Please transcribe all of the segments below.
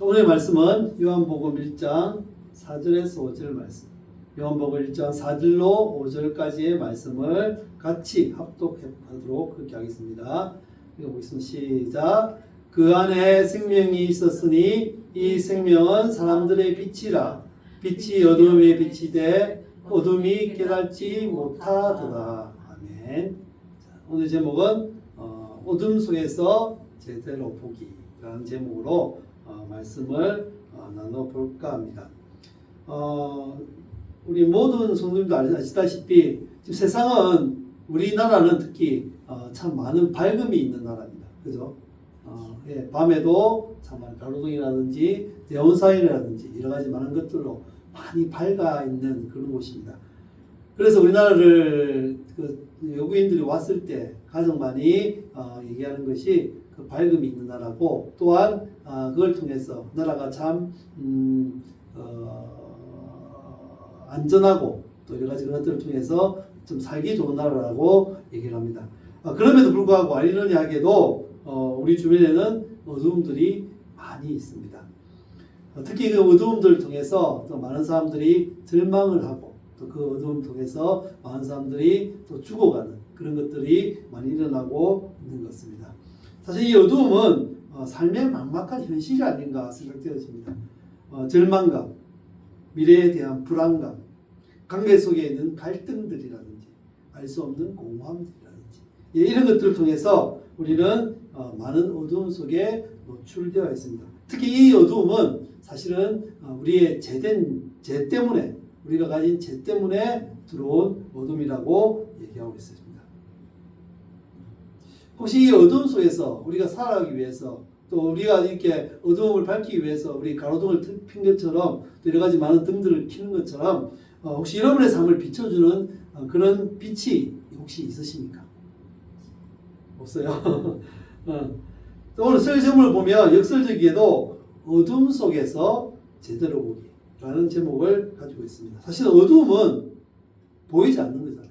오늘의 말씀은 요한복음 1장 4절에서 5절 말씀. 요한복음 1장 4절로 5절까지의 말씀을 같이 합독하도록 그렇게 하겠습니다. 읽어보겠습니다. 시작. 그 안에 생명이 있었으니 이 생명은 사람들의 빛이라. 빛이 어둠에 비치되 어둠이 깨닫지 못하더라. 아멘. 오늘 제목은 어둠 속에서 제대로 보기라는 제목으로 말씀을 나눠볼까 합니다. 우리 모든 성도님도 아시다시피 지금 세상은 우리나라는 특히 참 많은 밝음이 있는 나라입니다. 그죠? 예, 밤에도 참 가로등이라든지 네온사인이라든지 여러 가지 많은 것들로 많이 밝아 있는 그런 곳입니다. 그래서 우리나라를 외국인들이 왔을 때 가장 많이 얘기하는 것이 그 밝음이 있는 나라고, 또한 그걸 통해서 나라가 참 안전하고 또 여러 가지 그런 것들을 통해서 좀 살기 좋은 나라라고 얘기를 합니다. 그럼에도 불구하고 아이러니하게도 우리 주변에는 어두움들이 많이 있습니다. 특히 그 어두움들을 통해서 또 많은 사람들이 절망을 하고, 또 그 어두움을 통해서 많은 사람들이 또 죽어가는 그런 것들이 많이 일어나고 있는 것 같습니다. 사실 이 어두움은 삶의 막막한 현실이 아닌가 생각되어집니다. 절망감, 미래에 대한 불안감, 관계 속에 있는 갈등들이라든지 알 수 없는 공허함들이라든지 이런 것들을 통해서 우리는 많은 어두움 속에 노출되어 있습니다. 특히 이 어두움은 사실은 우리의 죄 때문에, 우리가 가진 죄 때문에 들어온 어둠이라고 얘기하고 있습니다. 혹시 이 어두움 속에서 우리가 살아가기 위해서, 또 우리가 이렇게 어두움을 밝히기 위해서 우리 가로등을 핀 것처럼, 또 여러 가지 많은 등들을 켜는 것처럼 혹시 여러분의 삶을 비춰주는 그런 빛이 혹시 있으십니까? 없어요. 오늘 설교를 보면 역설적이게도 어둠 속에서 제대로 보기라는 제목을 가지고 있습니다. 사실 어둠은 보이지 않는 거잖아요.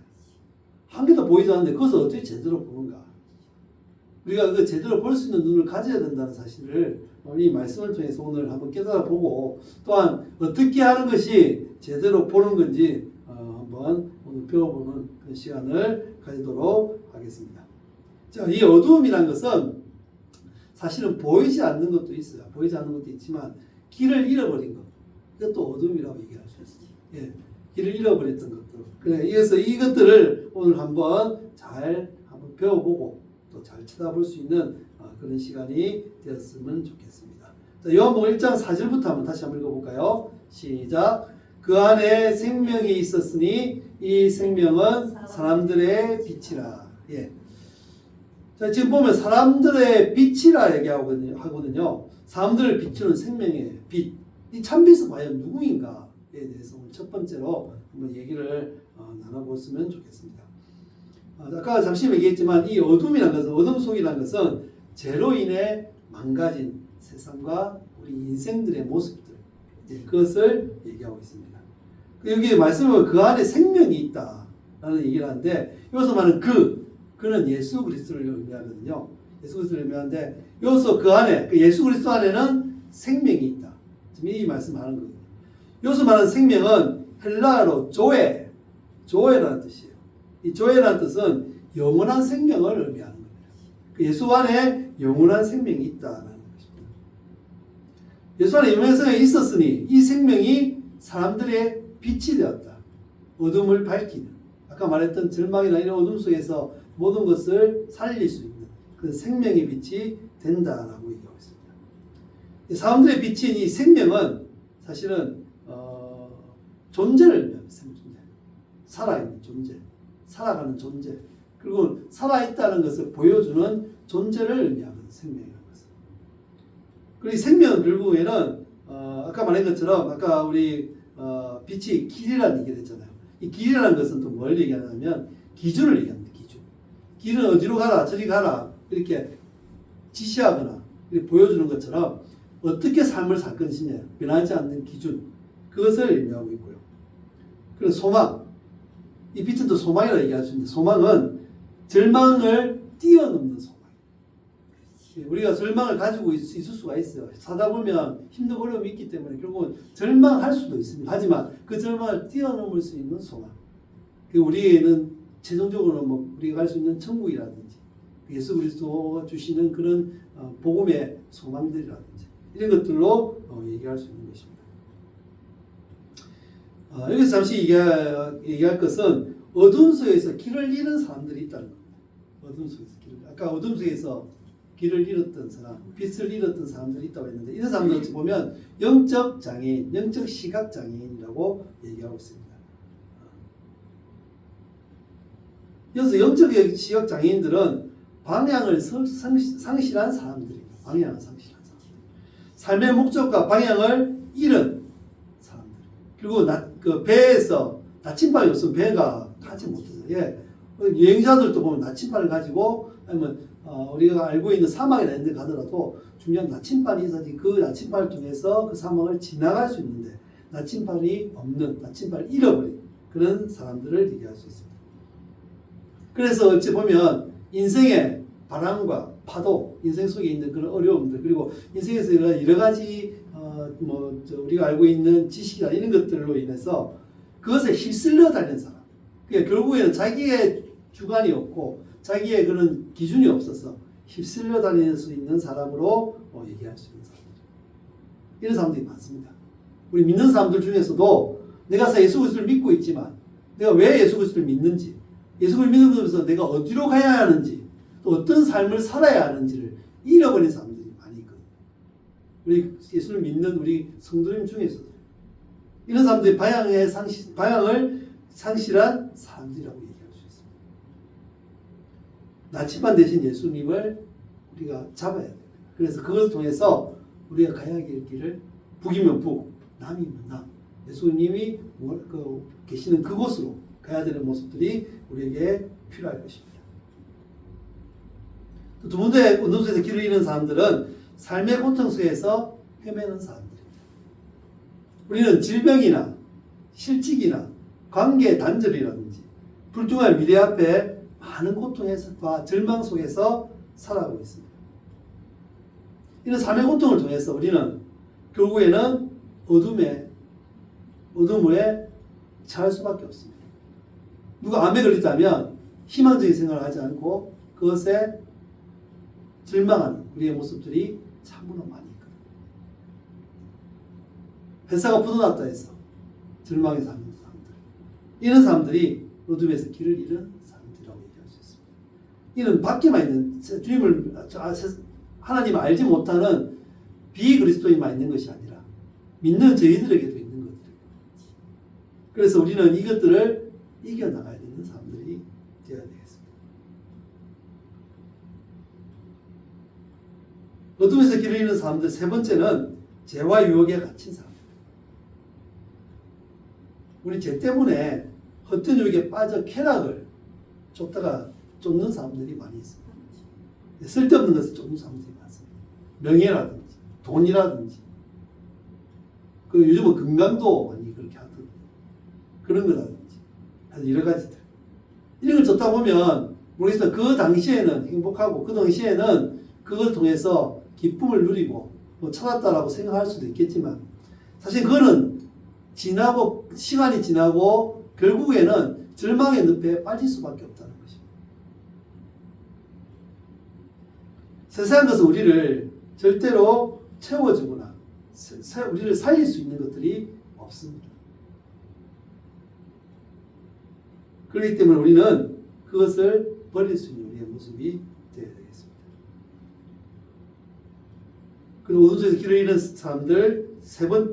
한 개도 보이지 않는데 그것을 어떻게 제대로 보는가? 우리가 그 제대로 볼 수 있는 눈을 가져야 된다는 사실을 이 말씀을 통해서 오늘 한번 깨달아 보고, 또한 어떻게 하는 것이 제대로 보는 건지 한번 오늘 배워보는 그 시간을 가지도록 하겠습니다. 자, 이 어두움이란 것은 사실은 보이지 않는 것도 있어요. 보이지 않는 것도 있지만 길을 잃어버린 것, 이것도 어둠이라고 얘기할 수 있어요. 예, 길을 잃어버렸던 것들. 그래, 그래서 이것들을 오늘 한번 잘 한번 배워보고 또 잘 쳐다볼 수 있는 그런 시간이 되었으면 좋겠습니다. 자, 요한복음 1장 4절부터 한번 다시 한번 읽어볼까요? 시작. 그 안에 생명이 있었으니 이 생명은 사람들의 빛이라. 예. 자, 지금 보면 사람들의 빛이라 얘기하거든요. 사람들을 비추는 생명의 빛. 이 참빛은 과연 누구인가에 대해서 오늘 첫 번째로 한번 얘기를 나눠보았으면 좋겠습니다. 아까 잠시 얘기했지만 이 어둠이라는 것은, 어둠 속이라는 것은 죄로 인해 망가진 세상과 우리 인생들의 모습들, 그것을 얘기하고 있습니다. 여기 말씀은 그 안에 생명이 있다라는 얘기를 하는데, 여기서 말하는 그는 예수 그리스도를 의미하거든요. 예수 그리스도를 의미하는데, 여기서 그 안에, 그 예수 그리스도 안에는 생명이 있다. 지금 이 말씀하는 거예요. 여기서 말하는 생명은 헬라어로 조에라는 뜻이에요. 이 조에라는 뜻은 영원한 생명을 의미하는 겁니다. 그 예수 안에 영원한 생명이 있다는 것입니다. 예수 안에 영원한 생명이 있었으니 이 생명이 사람들의 빛이 되었다. 어둠을 밝히는, 아까 말했던 절망이나 이런 어둠 속에서 모든 것을 살릴 수 있는 그 생명의 빛이 된다라고 얘기하고 있습니다. 사람들의 빛인 이 생명은 사실은 존재를 의미합니다. 존재. 살아있는 존재. 살아가는 존재. 그리고 살아있다는 것을 보여주는 존재를 의미하는 생명이라는 것은. 그리고 이 생명은 결국에는 아까 말한 것처럼, 아까 우리 빛이 길이라는 얘기를 했잖아요. 이 길이라는 것은 또 뭘 얘기하냐면 기준을 얘기합니다. 기준. 길은 어디로 가라, 저리 가라 이렇게 지시하거나 이렇게 보여주는 것처럼 어떻게 삶을 살 것이냐, 변하지 않는 기준, 그것을 의미하고 있고요. 그리고 소망. 이 빛은 또 소망이라고 얘기할 수 있는데, 소망은 절망을 뛰어넘는 소망. 우리가 절망을 가지고 있을 수가 있어요. 사다 보면 힘든 어려움이 있기 때문에 결국은 절망할 수도 있습니다. 하지만 그 절망을 뛰어넘을 수 있는 소망. 우리에는 최종적으로 뭐 우리가 갈 수 있는 천국이라든지 예수 그리스도가 주시는 그런 복음의 소망들이라든지 이런 것들로 얘기할 수 있는 것입니다. 여기서 잠시 얘기할 것은 어둠 속에서 길을 잃은 사람들이 있다는 겁니다. 어둠 속에서 아까 어둠 속에서 길을 잃었던 사람, 빛을 잃었던 사람들이 있다고 했는데 이런 사람들 보면 영적 장애인, 영적 시각 장애인이라고 얘기하고 있습니다. 그래서 영적 시각 장애인들은 방향을 상실한 사람들입니다. 방향을 상실한 사람들. 삶의 목적과 방향을 잃은 사람들. 그리고 그 배에서 나침반이 없으면 배가 가지 못해요. 예. 여행자들도 보면 나침반을 가지고 아니면 우리가 알고 있는 사막이나 이런 데 가더라도 중요한 나침반이 있어야지 그 나침반을 통해서 그 사막을 지나갈 수 있는데 나침반이 없는, 나침반을 잃어버린 그런 사람들을 얘기할 수 있습니다. 그래서 어찌 보면 인생의 바람과 파도, 인생 속에 있는 그런 어려움들, 그리고 인생에서 여러 가지 우리가 알고 있는 지식이나 이런 것들로 인해서 그것에 휩쓸려 다니는 사람. 그러니까 결국에는 자기의 주관이 없고 자기의 그런 기준이 없어서 휩쓸려 다닐 수 있는 사람으로 얘기할 수 있는 사람들. 이런 사람들이 많습니다. 우리 믿는 사람들 중에서도 내가 예수 그리스도를 믿고 있지만 내가 왜 예수 그리스도를 믿는지, 예수를 믿으면서 내가 어디로 가야 하는지, 또 어떤 삶을 살아야 하는지를 잃어버린 사람들이 많이 있거든요. 우리 예수를 믿는 우리 성도님 중에서도 이런 사람들이 방향을 상실한 사람들이라고 얘기할 수 있습니다. 나침반 대신 예수님을 우리가 잡아야 됩니다. 그래서 그것을 통해서 우리가 가야 할 길을 북이면 북, 남이면 남, 예수님이 계시는 그곳으로 가야 되는 모습들이 우리에게 필요할 것입니다. 또 두 번째 어둠 속에서 길을 잃는 사람들은 삶의 고통 속에서 헤매는 사람들입니다. 우리는 질병이나 실직이나 관계 단절이라든지 불투명한 미래 앞에 많은 고통과 절망 속에서 살아가고 있습니다. 이런 삶의 고통을 통해서 우리는 결국에는 어둠에 처할 수밖에 없습니다. 누가 암에 걸렸다면 희망적인 생각을 하지 않고 그것에 절망하는 우리의 모습들이 참으로 많이 있거든요. 회사가 부도났다 해서 절망에 사는 사람들. 이런 사람들이 어둠에서 길을 잃은 사람들이라고 얘기할 수 있습니다. 이는 밖에만 있는 주님을 하나님을 알지 못하는 비그리스도인만 있는 것이 아니라 믿는 저희들에게도 있는 것들이에요. 그래서 우리는 이것들을 이겨나가야 되는 사람들이 되어야 되겠습니다. 어둠에서 길을 잃는 사람들 세 번째는 죄와 유혹에 갇힌 사람들. 우리 죄 때문에 헛된 유혹에 빠져 쾌락을 쫓는 사람들이 많이 있습니다. 쓸데없는 것을 쫓는 사람들이 많습니다. 명예라든지 돈이라든지 요즘은 건강도 많이 그렇게 하거든요. 그런 거라든지 여러 가지들. 이런 걸 쫓다 보면 모르겠지만 그 당시에는 행복하고 그 당시에는 그걸 통해서 기쁨을 누리고 찾았다라고 생각할 수도 있겠지만 사실 그거는 시간이 지나고 결국에는 절망의 늪에 빠질 수밖에 없다는 것입니다. 세상의 것은 우리를 절대로 채워주거나 우리를 살릴 수 있는 것들이 없습니다. 그렇기 때문에 우리는 그것을 버릴 수 있는 우리의 모습이 되어야 되겠습니다. 그리고 어둠 속에서 길을 잃은 사람들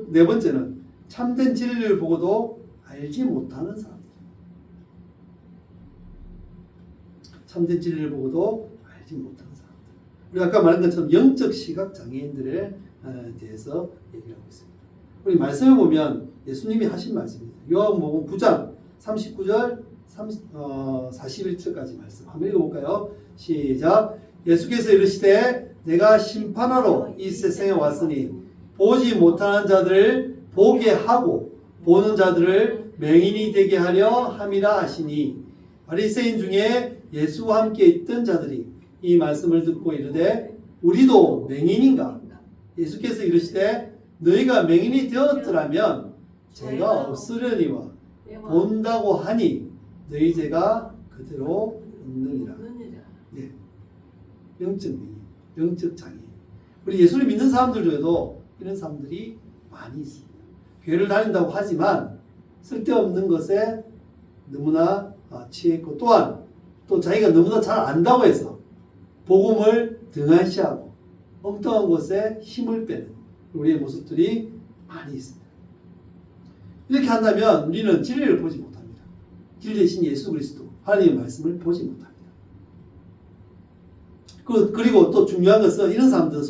네 번째는 참된 진리를 보고도 알지 못하는 사람들. 참된 진리를 보고도 알지 못하는 사람들. 우리가 아까 말한 것처럼 영적 시각 장애인들에 대해서 얘기하고 있습니다. 우리 말씀을 보면 예수님이 하신 말씀입니다. 요한복음 9장 39절 41절까지 말씀 한번 읽어볼까요? 시작. 예수께서 이르시되 내가 심판하러 이 세상에 왔으니 보지 못하는 자들을 보게 하고 보는 자들을 맹인이 되게 하려 함이라 하시니 바리새인 중에 예수와 함께 있던 자들이 이 말씀을 듣고 이르되 우리도 맹인인가? 예수께서 이르시되 너희가 맹인이 되었더라면 죄가 없으려니와 본다고 하니 너희 죄가 그대로 있느니라. 네. 영적 맹인, 영적 장애. 우리 예수를 믿는 사람들 중에도 이런 사람들이 많이 있습니다. 교회를 다닌다고 하지만 쓸데없는 것에 너무나 취해 있고, 또한 또 자기가 너무나 잘 안다고 해서 복음을 등한시하고 엉뚱한 것에 힘을 빼는 우리의 모습들이 많이 있습니다. 이렇게 한다면 우리는 진리를 보지 못합니다. 진리 대신 예수 그리스도 하나님의 말씀을 보지 못합니다. 그리고 또 중요한 것은 이런 사람들은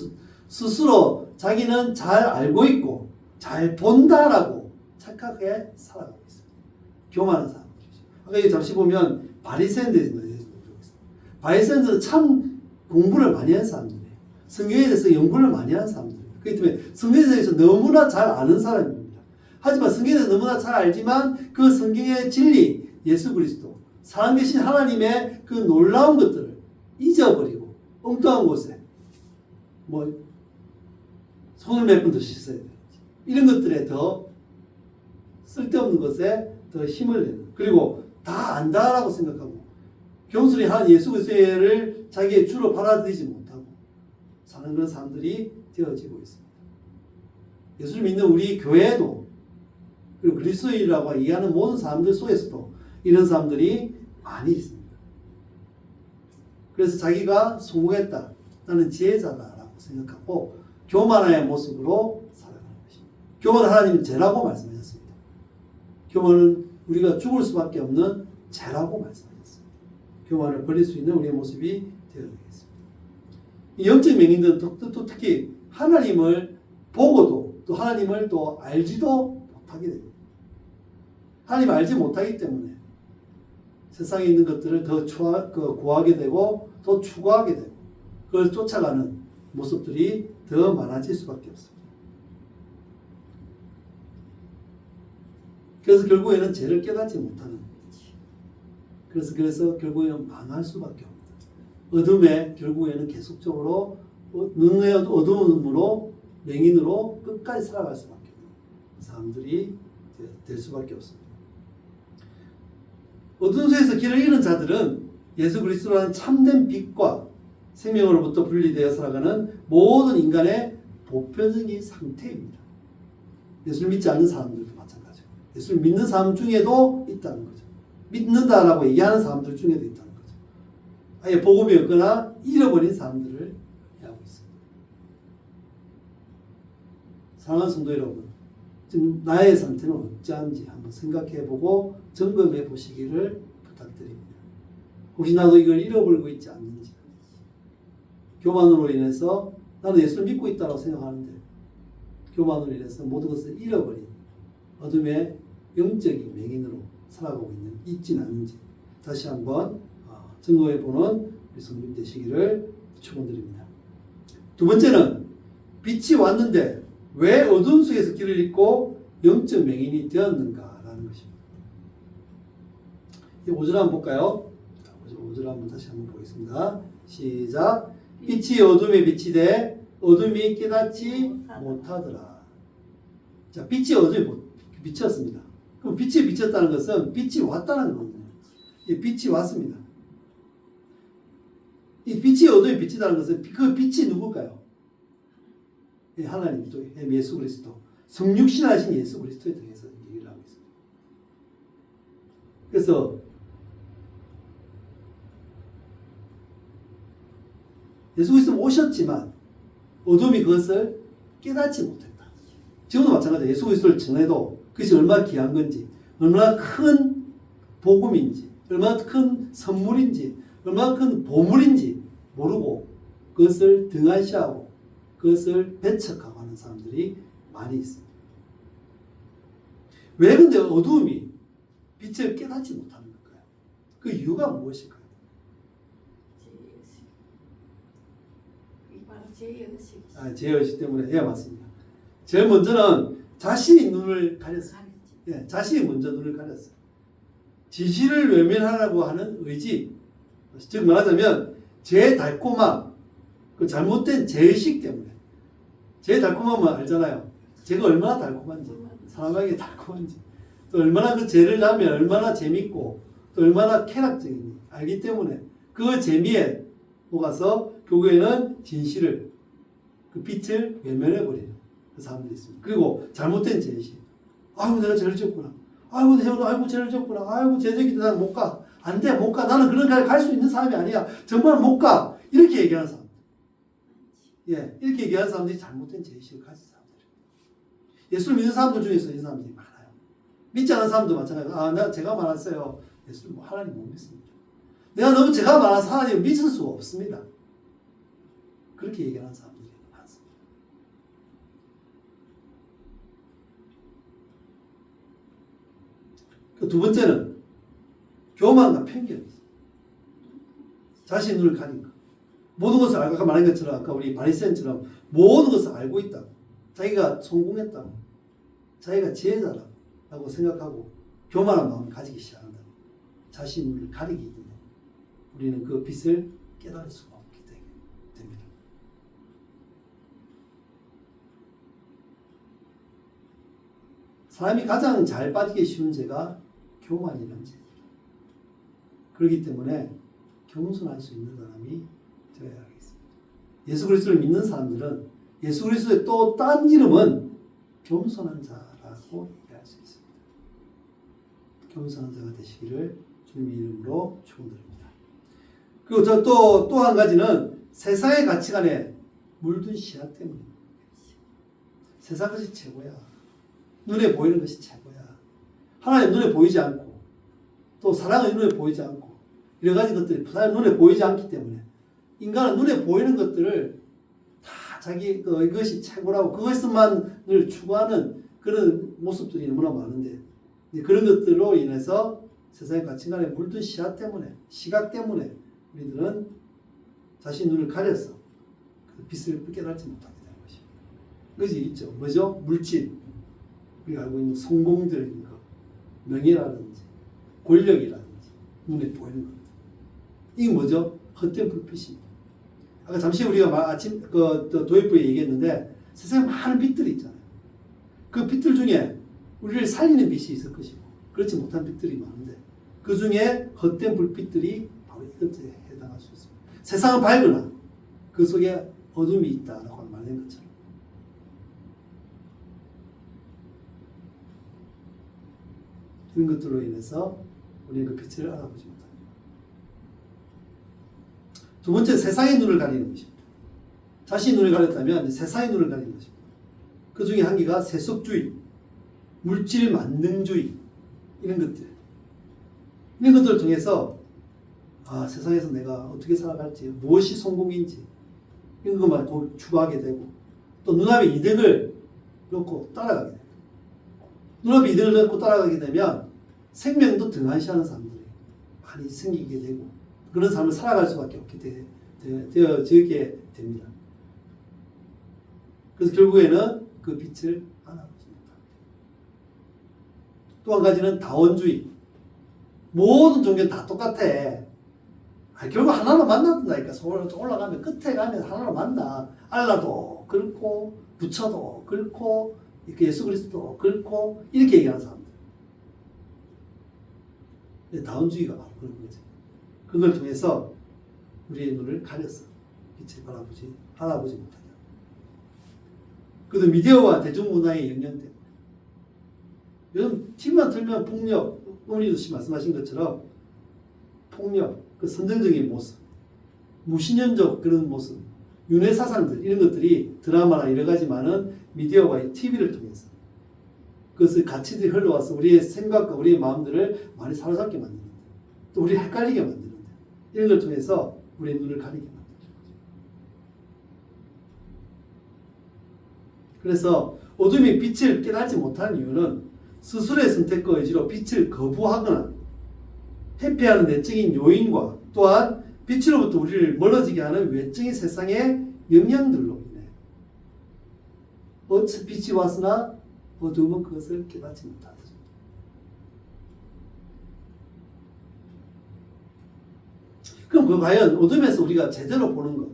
스스로 자기는 잘 알고 있고 잘 본다라고 착각해 살아가고 있습니다. 교만한 사람들이죠. 아까 여기 잠시 보면 바리새인들이 있습니다. 바리새인들은 참 공부를 많이 한 사람들이에요. 성경에 대해서 연구를 많이 한 사람들이에요. 그렇기 때문에 성경에 대해서 너무나 잘 아는 사람입니다. 하지만 성경에 대해서 너무나 잘 알지만 그 성경의 진리, 예수 그리스도, 살아계신 하나님의 그 놀라운 것들을 잊어버리고 엉뚱한 곳에 손을 몇 번 더 씻어야 되는지 이런 것들에 더 쓸데없는 것에 더 힘을 내는, 그리고 다 안다라고 생각하고 겸손히 한 예수 그리스도를 자기의 주로 받아들이지 못하고 사는 그런 사람들이 되어지고 있습니다. 예수를 믿는 우리 교회도 그리고 그리스도인이라고 얘기하는 모든 사람들 속에서도 이런 사람들이 많이 있습니다. 그래서 자기가 성공했다, 나는 지혜자다라고 생각하고 교만의 모습으로 살아가는 것입니다. 교만은 하나님은 죄라고 말씀하셨습니다. 교만은 우리가 죽을 수밖에 없는 죄라고 말씀하셨습니다. 교만을 버릴 수 있는 우리의 모습이 되어야 되겠습니다. 이 영적 맹인들은 또 특히 하나님을 보고도 또 하나님을 또 알지도 못하게 됩니다. 하나님을 알지 못하기 때문에 세상에 있는 것들을 더 구하게 되고 더 추구하게 되고 그걸 쫓아가는 모습들이 더 많아질 수밖에 없습니다. 그래서 결국에는 죄를 깨닫지 못하는, 그래서 결국에는 망할 수밖에 없다. 어둠에 결국에는 계속적으로 눈의 어두움으로 맹인으로 끝까지 살아갈 수밖에 없는 사람들이 될 수밖에 없습니다. 어두운 속에서 길을 잃은 자들은 예수 그리스도라는 참된 빛과 생명으로부터 분리되어 살아가는 모든 인간의 보편적인 상태입니다. 예수를 믿지 않는 사람들도 마찬가지고 예수를 믿는 사람 중에도 있다는 거죠. 믿는다라고 얘기하는 사람들 중에도 있다는 거죠. 아예 복음이 없거나 잃어버린 사람들을 얘기하고 있습니다. 사랑하는 성도 여러분, 지금 나의 상태는 어찌한지 한번 생각해보고 점검해 보시기를 부탁드립니다. 혹시 나도 이걸 잃어버리고 있지 않는지, 교만으로 인해서 나는 예수를 믿고 있다고 생각하는데 교만으로 인해서 모든 것을 잃어버린 어둠의 영적인 맹인으로 살아가고 있지는 않는지 다시 한번 점검해 보는 우리 성도님 되시기를 축원드립니다. 두 번째는 빛이 왔는데 왜 어둠 속에서 길을 잃고 영적 맹인이 되었는가라는 것입니다. 이 5절 한번 볼까요? 5절 한번 다시 한번 보겠습니다. 시작. 빛이 어둠에 비치되 어둠이 깨닫지 못하더라. 자, 빛이 어둠에 비쳤습니다. 그럼 빛이 비쳤다는 것은 빛이 왔다는 거거든요. 이 빛이 왔습니다. 이 빛이 어둠에 비치다는 것은 그 빛이 누굴까요? 하나님, 또 예수 그리스도, 성육신하신 예수 그리스도에 대해서 얘기를 하고 있습니다. 그래서 예수 그리스도는 오셨지만 어둠이 그것을 깨닫지 못했다. 지금도 마찬가지예요. 예수 그리스도를 전해도 그것이 얼마나 귀한 건지, 얼마나 큰 복음인지, 얼마나 큰 선물인지, 얼마나 큰 보물인지 모르고 그것을 등한시하고 그것을 배척하고 하는 사람들이 많이 있습니다. 왜 근데 어두움이 빛을 깨닫지 못하는 걸까요? 그 이유가 무엇일까요? 제의식 때문에. 예, 맞습니다. 제일 먼저는 자신이 눈을 가렸어요. 예, 자신이 먼저 눈을 가렸어요. 지시를 외면하라고 하는 의지, 즉 말하자면 제 달콤함, 그 잘못된 죄의식 때문에. 제 달콤함은 알잖아요. 제가 얼마나 달콤한지, 사람에게 달콤한지, 또 얼마나 그 죄를 하면 얼마나 재밌고, 또 얼마나 쾌락적인지 알기 때문에 그 재미에 속아서 결국에는 진실을, 그 빛을 외면해버리는 그 사람들이 있습니다. 그리고 잘못된 죄의식. 아이고, 내가 죄를 지었구나. 아이고, 아이고, 죄를 지었구나. 아이고, 죄적인데 난 못 가. 안 돼, 못 가. 나는 그런 갈 수 있는 사람이 아니야. 정말 못 가. 이렇게 얘기하는 사람. 예, 이렇게 얘기하는 사람들이 잘못된 죄의식을 가진 사람들이에요. 예수를 믿는 사람들 중에서 이런 사람들이 많아요. 믿지 않는 사람도 마찬가지예요. 제가 말했어요. 예수를 하나님 못 믿습니다. 내가 너무 제가 말해서 하나님을 믿을 수가 없습니다. 그렇게 얘기하는 사람들이 많습니다. 그 두 번째는 교만과 편견입니다. 자신의 눈을 가린 것. 모든 것을 아까 말한 것처럼 아까 우리 바리새인처럼 모든 것을 알고 있다고, 자기가 성공했다고, 자기가 지혜자라고 생각하고 교만한 마음을 가지기 시작한다. 자신의 눈을 가리기 때문에 우리는 그 빛을 깨달을 수가 없게 됩니다. 사람이 가장 잘 빠지기 쉬운 죄가 교만이라는 죄입니다. 그렇기 때문에 겸손할 수 있는 사람이 되어야 하겠습니다. 예수 그리스도를 믿는 사람들은 예수 그리스도의 또 딴 이름은 겸손한 자라고 얘기할 수 있습니다. 겸손한 자가 되시기를 주님의 이름으로 축원드립니다. 그리고 또 한 가지는 세상의 가치관에 물든 시야 때문입니다. 세상 것이 최고야. 눈에 보이는 것이 최고야. 하나님 눈에 보이지 않고, 또 사랑은 눈에 보이지 않고, 여러 가지 것들이 눈에 보이지 않기 때문에 인간은 눈에 보이는 것들을 다 자기 이것이 최고라고 그것만을 추구하는 그런 모습들이 너무나 많은데, 그런 것들로 인해서 세상의 가치관에 물든 시야 때문에, 시각 때문에 우리들은 자신 눈을 가려서 그 빛을 깨닫지 못하게 되는 것입니다. 그것이 있죠. 뭐죠? 물질, 우리가 알고 있는 성공적인 것, 명예라든지 권력이라든지 눈에 보이는 것. 이게 뭐죠? 헛된 불빛입니다. 아까 잠시 우리가 아침 도입부에 얘기했는데 세상에 많은 빛들이 있잖아요. 그 빛들 중에 우리를 살리는 빛이 있을 것이고 그렇지 못한 빛들이 많은데 그 중에 헛된 불빛들이 바로 이것에 해당할 수 있습니다. 세상은 밝으나 그 속에 어둠이 있다라고 말한 것처럼 이런 것들로 인해서 우리는 그 빛을 알아보지 못합니다. 두 번째, 세상의 눈을 가리는 것입니다. 자신의 눈을 가렸다면 세상의 눈을 가리는 것입니다. 그 중에 한 개가 세속주의, 물질 만능주의, 이런 것들. 이런 것들을 통해서 세상에서 내가 어떻게 살아갈지, 무엇이 성공인지 이런 것만 추구하게 되고 또 눈앞의 이득을 놓고 따라가게 됩니다. 눈앞의 이득을 놓고 따라가게 되면 생명도 등한시하는 사람들이 많이 생기게 되고 그런 삶을 살아갈 수밖에 없게 되어지게 됩니다. 그래서 결국에는 그 빛을 알아보지 못합니다. 또 한 가지는 다원주의. 모든 종교는 다 똑같아. 결국 하나로 만난다니까. 올라가면 끝에 가면 하나로 만나. 알라도 그렇고 부처도 그렇고 예수 그리스도도 그렇고 이렇게 얘기하는 사람들. 다원주의가 바로 그런 거죠. 그걸 통해서 우리의 눈을 가려서 빛을 알아보지 못하다. 그래도 미디어와 대중문화의 영향 때문에 요즘 TV만 틀면 폭력, 어머니도 말씀하신 것처럼 폭력, 그 선정적인 모습, 무신론적 그런 모습, 윤회 사상들 이런 것들이 드라마나 여러 가지 많은 미디어와 TV를 통해서 그것을 가치들이 흘러와서 우리의 생각과 우리의 마음들을 많이 사로잡게 만드는데 또 우리를 헷갈리게 만드는데 이런 걸 통해서 우리의 눈을 가리게 만들죠. 그래서 어둠이 빛을 깨닫지 못하는 이유는 스스로의 선택과 의지로 빛을 거부하거나 회피하는 내적인 요인과 또한 빛으로부터 우리를 멀어지게 하는 외적인 세상의 영향들로 인해 빛이 왔으나 어둠은 그것을 깨닫지 못하죠. 그럼 과연 어둠에서 우리가 제대로 보는 것,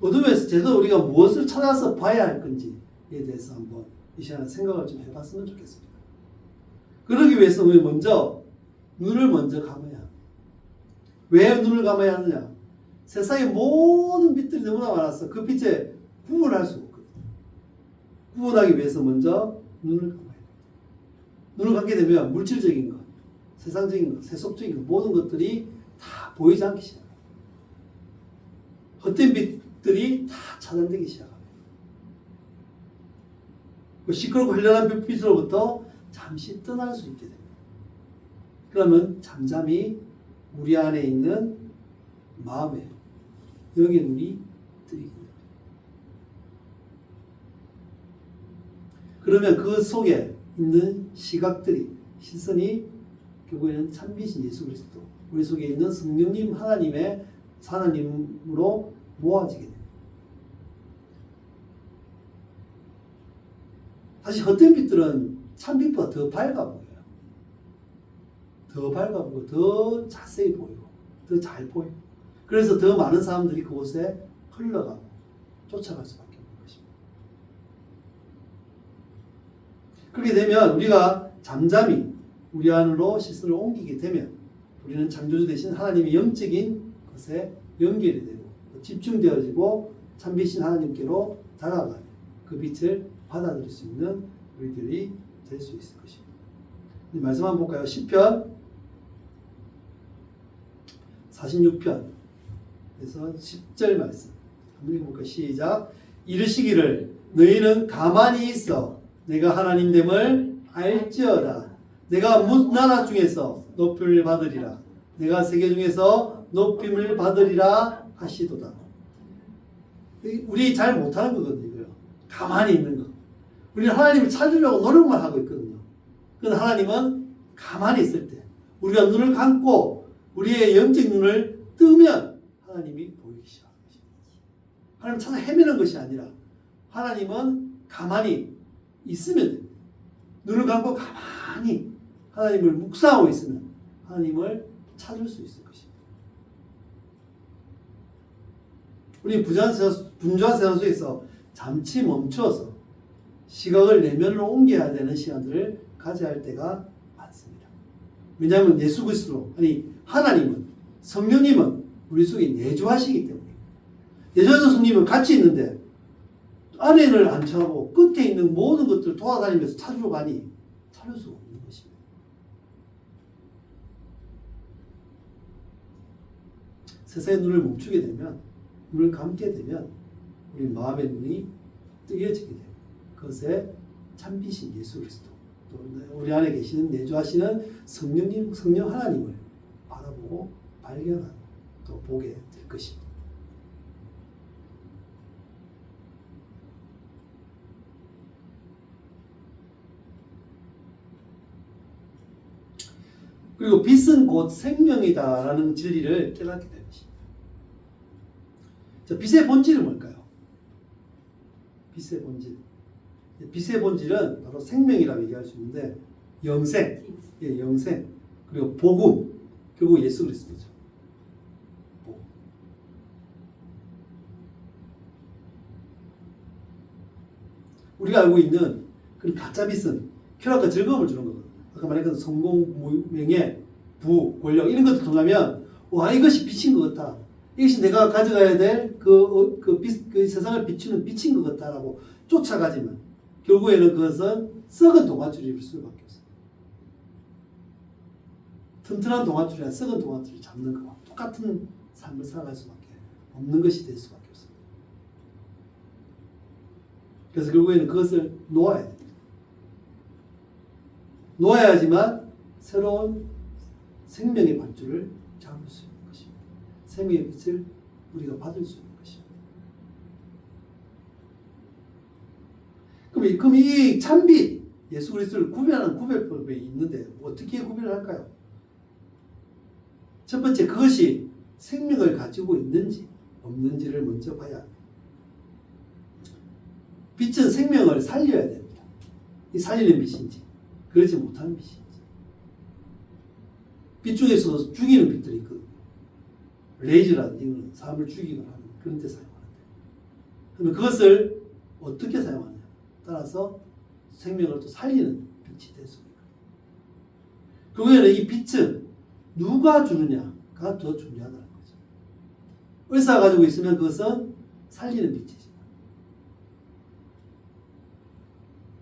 어둠에서 제대로 우리가 무엇을 찾아서 봐야 할 건지에 대해서 한번 이 시간에 생각을 좀 해봤으면 좋겠습니다. 그러기 위해서 우리 먼저 눈을 먼저 감아야 합니다. 왜 눈을 감아야 하느냐? 세상의 모든 빛들이 너무나 많아서 그 빛에 구분할 수가 없거든요. 구분하기 위해서 먼저 눈을 감아야 합니다. 눈을 감게 되면 물질적인 것, 세상적인 것, 세속적인 것, 모든 것들이 다 보이지 않기 시작합니다. 헛된 빛들이 다 차단되기 시작합니다. 그 시끄럽고 현란한 빛으로부터 잠시 떠날 수 있게 됩니다. 그러면 잠잠히 우리 안에 있는 마음에 여기 눈이 뜨이게 됩니다. 그러면 그 속에 있는 시각들이, 시선이 결국에는 참빛인 예수 그리스도, 우리 속에 있는 성령님 하나님의 하나님으로 모아지게 됩니다. 사실 헛된 빛들은 참빛보다 더 밝아 보여요. 더 밝아 보이고 더 자세히 보이고 더 잘 보이고, 그래서 더 많은 사람들이 그곳에 흘러가고 쫓아갈 수밖에 없는 것입니다. 그렇게 되면 우리가 잠잠히 우리 안으로 시선을 옮기게 되면 우리는 창조주 되신 하나님의 영적인 것에 연결이 되고 집중되어지고 참빛인 하나님께로 다가가는 그 빛을 받아들일 수 있는 우리들이 될 수 있을 것입니다. 말씀 한번 볼까요? 시편 46편에서 10절 말씀 한번 읽어볼까요? 시작. 이르시기를 너희는 가만히 있어 내가 하나님됨을 알지어다. 내가 나라 중에서 높임을 받으리라. 내가 세계 중에서 높임을 받으리라 하시도다. 우리 잘 못하는 거거든요. 이거요. 가만히 있는 거. 우리는 하나님을 찾으려고 노력만 하고 있거든요. 그런데 하나님은 가만히 있을 때 우리가 눈을 감고 우리의 영적 눈을 뜨면 하나님이 보이기 시작하는 것입니다. 하나님 찾아 헤매는 것이 아니라 하나님은 가만히 있으면 됩니다. 눈을 감고 가만히 하나님을 묵상하고 있으면 하나님을 찾을 수 있을 것입니다. 우리 분주한 세상 속에서 잠시 멈추어서 시각을 내면으로 옮겨야 되는 시간들을 가져야 할 때가 많습니다. 왜냐하면 예수 그리스도, 아니 하나님은, 성령님은 우리 속에 내주하시기 때문에, 내주하신 성령님은 같이 있는데 안에를 안 찾고 끝에 있는 모든 것들을 돌아다니면서 찾으러 가니 찾을 수가 없는 것입니다. 세상의 눈을 멈추게 되면, 눈을 감게 되면 우리 마음의 눈이 뜨여지게 돼요. 그것에 참빛인 예수 그리스도, 또 우리 안에 계시는 내주하시는 성령님, 성령 하나님을 바라보고 발견하고 또 보게 될 것입니다. 그리고 빛은 곧 생명이다라는 진리를 깨닫게 될 것입니다. 자, 빛의 본질은 뭘까요? 빛의 본질. 빛의 본질은 바로 생명이라고 얘기할 수 있는데, 영생, 영생, 그리고 복음, 결국 예수 그리스도죠. 복음. 우리가 알고 있는 그런 가짜 빛은 쾌락과 즐거움을 주는 거거든요. 아까 말했던 성공, 명예, 부, 권력 이런 것들 통하면 와 이것이 빛인 것 같다. 이것이 내가 가져가야 될 그 세상을 비추는 빛인 것 같다라고 쫓아가지만 결국에는 그것은 썩은 동아줄일 수밖에 없어요. 튼튼한 동아줄이나 썩은 동아줄을 잡는 것과 똑같은 삶을 살아갈 수밖에 없는 것이 될 수밖에 없습니다. 그래서 결국에는 그것을 놓아야 됩니다. 놓아야지만 새로운 생명의 밧줄을 잡을 수 있는 것입니다. 생명의 빛을 우리가 받을 수 있는 것입니다. 그럼 이 참빛, 예수 그리스도를 구별하는 구별법이 있는데 어떻게 구별을 할까요? 첫 번째, 그것이 생명을 가지고 있는지 없는지를 먼저 봐야 합니다. 빛은 생명을 살려야 됩니다. 이 살리는 빛인지 그렇지 못하는 빛인지. 빛 중에서도 죽이는 빛들이 있거든요. 레이저라는 이유는 사람을 죽이거나 하는 그런 데 사용하는데 그러면 그것을 어떻게 사용하느냐 따라서 생명을 또 살리는 빛이 될 수 있습니다. 결국에는 이 빛은 누가 주느냐가 더 중요하다는 거죠. 의사가 가지고 있으면 그것은 살리는 빛이죠.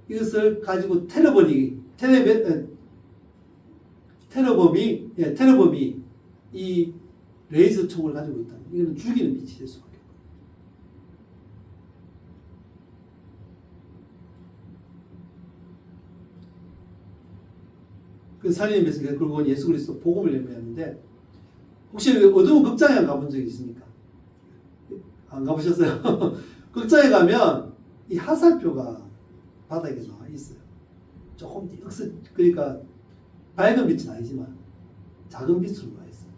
이것을 가지고 테러범이 이 레이저 총을 가지고 있다면 이거는 죽이는 빛이 될 수밖에 없어요. 그 살리는 빛은 결국은 예수 그리스도 복음을 의미하는데 혹시 어두운 극장에 안 가본 적이 있습니까? 안 가보셨어요? 극장에 가면 이 화살표가 바닥에 나와 있어요. 조금 그러니까 밝은 빛은 아니지만 작은 빛으로 나와 있어요.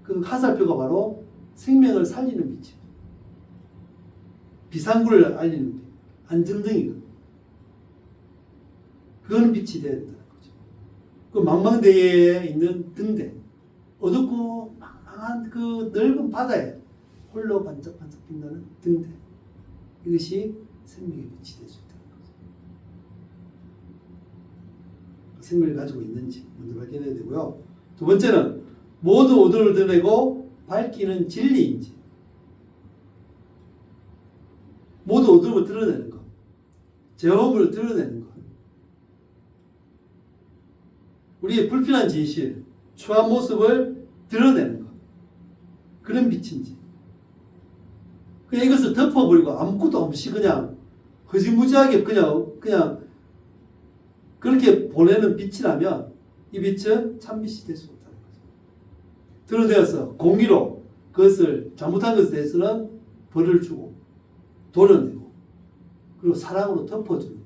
그 화살표가 바로 생명을 살리는 빛이에요. 비상구를 알리는 빛, 안전등이거든요. 그거는 빛이 돼야 된다는 거죠. 그 망망대해에 있는 등대, 어둡고 망망한 그 넓은 바다에 홀로 반짝반짝 빛나는 등대, 이것이 생명의 빛이 될 수 있다는 거죠. 생명을 가지고 있는지 먼저 발견해야 되고요. 두 번째는 모두 어둠을 드러내고 밝히는 진리인지, 모두 어둠을 드러내는 것, 죄업을 드러내는 것, 우리의 불필요한 진실, 추한 모습을 드러내는 것, 그런 빛인지, 그냥 이것을 덮어버리고 아무것도 없이 그냥 허지무지하게 그냥 그렇게 보내는 빛이라면 이 빛은 참빛이 될 수 없다는 거죠. 드러내어서 공의로 그것을 잘못한 것에 대해서는 벌을 주고 도려내고 그리고 사랑으로 덮어주는,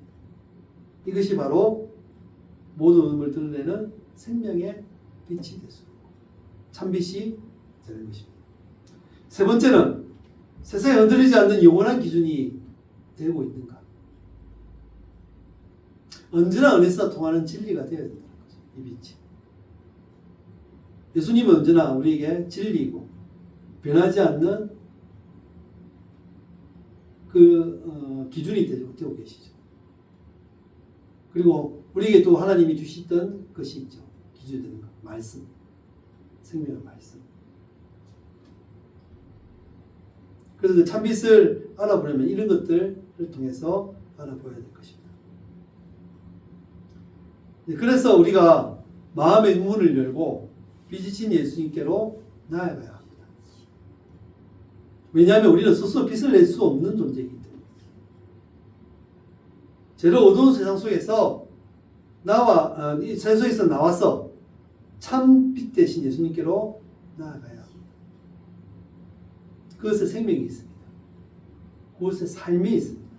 이것이 바로 모든 어둠을 드러내는 생명의 빛이 될 수 있고 참빛이 되는 것입니다. 세 번째는 세상에 흔들리지 않는 영원한 기준이 되고 있는가? 언제나 은혜사 통하는 진리가 되어야 된다는 거죠. 이 빛이. 예수님은 언제나 우리에게 진리이고 변하지 않는 기준이 되고 계시죠. 그리고 우리에게 또 하나님이 주시던 것이 있죠. 기준이 되는 것. 말씀. 생명의 말씀. 그래서 그 참빛을 알아보려면 이런 것들을 통해서 알아보아야 될 것입니다. 그래서 우리가 마음의 문을 열고 빛이신 예수님께로 나아가야 합니다. 왜냐하면 우리는 스스로 빛을 낼 수 없는 존재이기 때문에. 죄로 어두운 세상 속에서 이 세상 속에서 나와서 참 빛 대신 예수님께로 나아가야 합니다. 그것에 생명이 있습니다. 그것에 삶이 있습니다.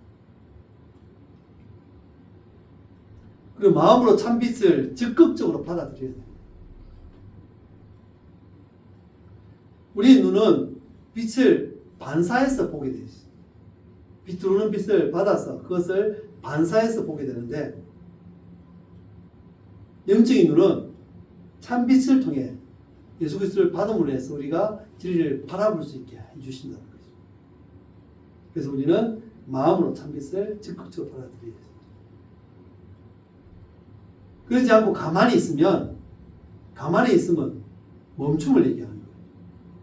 그리고 마음으로 참빛을 적극적으로 받아들여야 됩니다. 우리의 눈은 빛을 반사해서 보게 되어 있습니다. 빛 들어오는 빛을 받아서 그것을 반사해서 보게 되는데, 영적인 눈은 참빛을 통해 예수 그리스도를 받음으로 해서 우리가 진리를 바라볼 수 있게 해주신다는 거죠. 그래서 우리는 마음으로 참빛을 적극적으로 받아들여야 됩니다. 그러지 않고 가만히 있으면 멈춤을 얘기하는 거예요.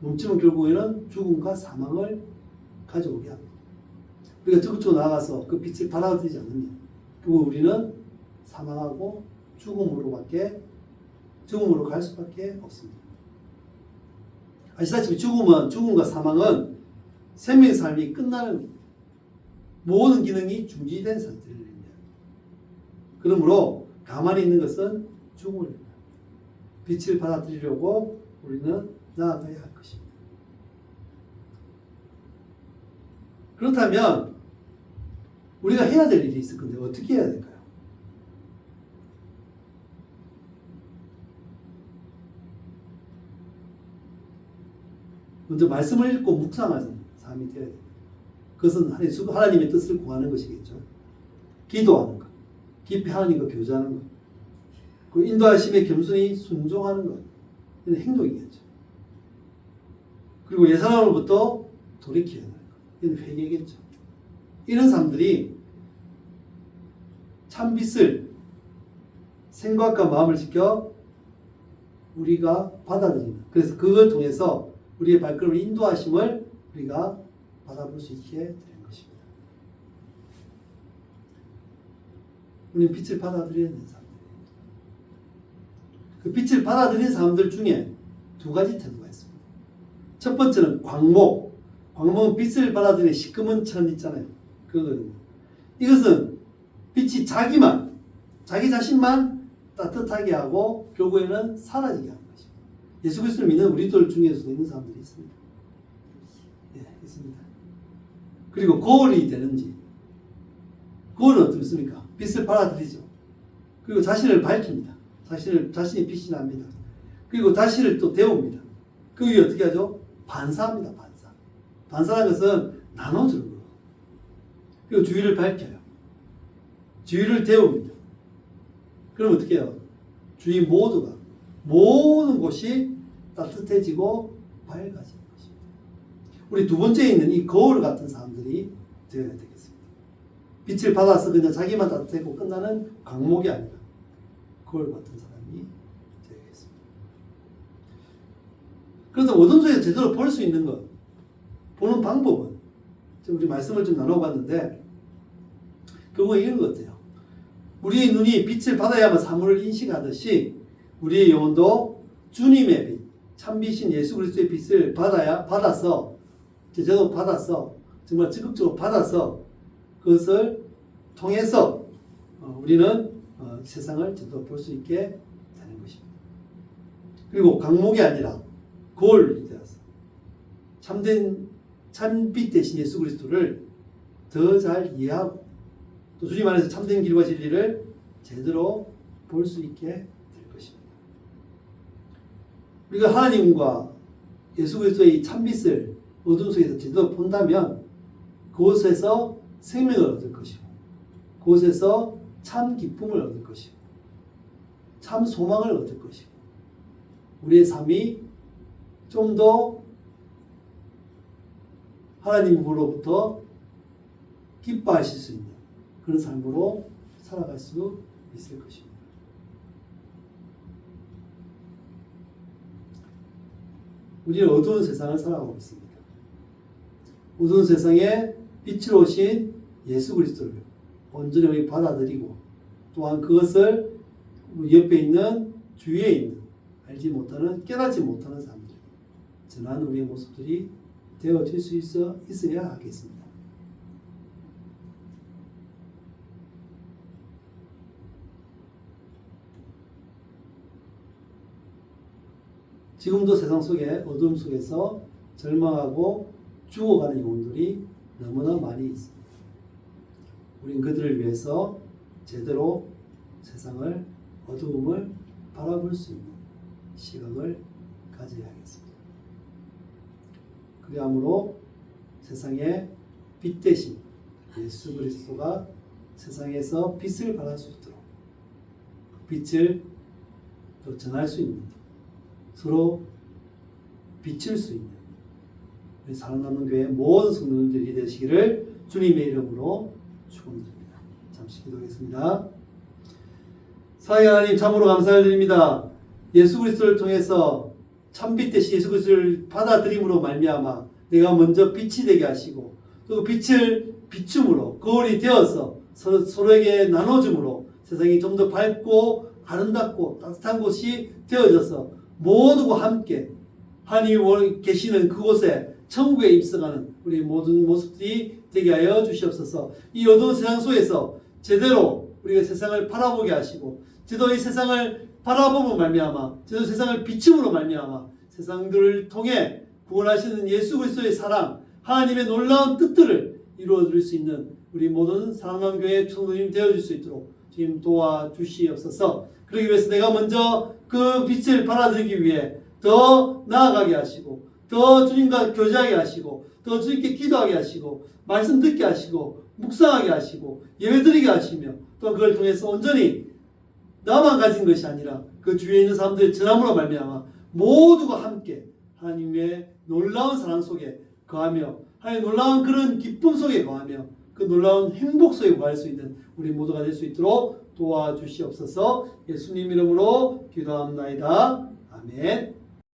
멈춤은 결국에는 죽음과 사망을 가져오게 합니다. 우리가 적극적으로 나아가서 그 빛을 받아들이지 않으면 결국 우리는 사망하고 죽음으로 갈 수밖에 없습니다. 아시다시피 죽음과 사망은 생명의 삶이 끝나는 모든 기능이 중지된 상태를 의미합니다. 그러므로 가만히 있는 것은 죽음을 의미합니다. 빛을 받아들이려고 우리는 나아가야 할 것입니다. 그렇다면 우리가 해야 될 일이 있을 건데 어떻게 해야 될까요? 먼저 말씀을 읽고 묵상하는 삶이 되어야 됩니다. 그것은 하나님의 뜻을 구하는 것이겠죠. 기도하는 것, 깊이 하나님과 교제하는 것, 그 인도하심에 겸손히 순종하는 것, 이런 행동이겠죠. 그리고 옛사람으로부터 돌이키는 것, 이런 회개겠죠. 이런 사람들이 참 빛을 생각과 마음을 지켜 우리가 받아들이는, 그래서 그걸 통해서 우리의 발걸음을 인도하심을 우리가 받아볼 수 있게 되는 것입니다. 우리는 빛을 받아들여야 되는 사람들이에요. 그 빛을 받아들이는 사람들 중에 두 가지 태도가 있습니다. 첫 번째는 광목. 광목은 빛을 받아들이는 시커먼 천 있잖아요. 그거거든요. 이것은 빛이 자기 자신만 따뜻하게 하고 결국에는 사라지게 하는 것입니다. 예수 그리스도를 믿는 우리들 중에서도 있는 사람들이 있습니다. 예, 있습니다. 그리고 거울이 되는지, 거울은 어떻습니까? 빛을 받아들이죠. 그리고 자신을 밝힙니다. 자신이 빛이 납니다. 그리고 자신을 또 데웁니다. 그 위에 어떻게 하죠? 반사합니다. 반사라는 것은 나눠주는 거예요. 그리고 주위를 밝혀요. 주위를 데웁니다. 그럼 어떻게 해요? 주위 모든 곳이 따뜻해지고 밝아지는 것입니다. 우리 두 번째에 있는 이 거울 같은 사람들이 되어야 되겠습니다. 빛을 받아서 그냥 자기만 따뜻하고 끝나는 광목이 아니라 거울 같은 사람이 되어야겠습니다. 그래서 어둠 속에서 제대로 볼 수 있는 것, 보는 방법은 우리 말씀을 좀 나눠봤는데 결국은 이런 것 같아요. 우리의 눈이 빛을 받아야만 사물을 인식하듯이 우리의 영혼도 주님의 빛, 참빛인 예수 그리스도의 빛을 받아서 제대로 받아서 정말 적극적으로 받아서 그것을 통해서 우리는 세상을 제대로 볼 수 있게 되는 것입니다. 그리고 광목이 아니라 거울이 되어서 참빛 대신 예수 그리스도를 더 잘 이해하고 또 주님 안에서 참된 길과 진리를 제대로 볼 수 있게 될 것입니다. 우리가 하나님과 예수 그리스도의 참빛을 어둠 속에서 제대로 본다면 그곳에서 생명을 얻을 것이고 그곳에서 참 기쁨을 얻을 것이고 참 소망을 얻을 것이고 우리의 삶이 좀 더 하나님으로부터 기뻐하실 수 있는 그런 삶으로 살아갈 수 있을 것입니다. 우리는 어두운 세상을 살아가고 있습니다. 어두운 세상에 빛을 오신 예수 그리스도를 온전히 우리 받아들이고 또한 그것을 옆에 있는 주위에 있는 알지 못하는 깨닫지 못하는 사람들 전하는 우리의 모습들이 되어질 수 있어야 하겠습니다. 지금도 세상 속에 어둠 속에서 절망하고 죽어가는 영혼들이 너무나 많이 있습니다. 우린 그들을 위해서 제대로 세상을 어두움을 바라볼 수 있는 시각을 가져야 하겠습니다. 그리함으로 세상에 빛 대신 예수 그리스도가 세상에서 빛을 발할 수 있도록 빛을 또 전할 수 있는 서로 비칠 수 있는 우리 살아남는 교회 모든 성도들이 되시기를 주님의 이름으로 축원드립니다. 잠시 기도하겠습니다. 사랑의 하나님 참으로 감사를 드립니다. 예수 그리스도를 통해서 참빛 대신 예수 그리스도를 받아들임으로 말미암아 내가 먼저 빛이 되게 하시고 또 빛을 비춤으로 거울이 되어서 서로에게 나눠줌으로 세상이 좀 더 밝고 아름답고 따뜻한 곳이 되어져서 모두가 함께 하나님이 계시는 그곳에 천국에 입성하는 우리 모든 모습들이 되게 하여 주시옵소서. 이 어두운 세상 속에서 제대로 우리가 세상을 바라보게 하시고 제대로 이 세상을 바라보고 말미암아 제대로 세상을 비춤으로 말미암아 세상들을 통해 구원하시는 예수 그리스도의 사랑 하나님의 놀라운 뜻들을 이루어줄 수 있는 우리 모든 사랑하는 교회 성도님 되어줄 수 있도록 주님 도와주시옵소서. 그러기 위해서 내가 먼저 그 빛을 받아들이기 위해 더 나아가게 하시고 더 주님과 교제하게 하시고 더 주님께 기도하게 하시고 말씀 듣게 하시고 묵상하게 하시고 예배드리게 하시며 또 그걸 통해서 온전히 나만 가진 것이 아니라 그 주위에 있는 사람들의 전함으로 말미암아 모두가 함께 하나님의 놀라운 사랑 속에 거하며 하나님의 놀라운 그런 기쁨 속에 거하며 그 놀라운 행복 속에 구할 수 있는 우리 모두가 될 수 있도록 도와주시옵소서. 예수님 이름으로 기도합나이다. 아멘.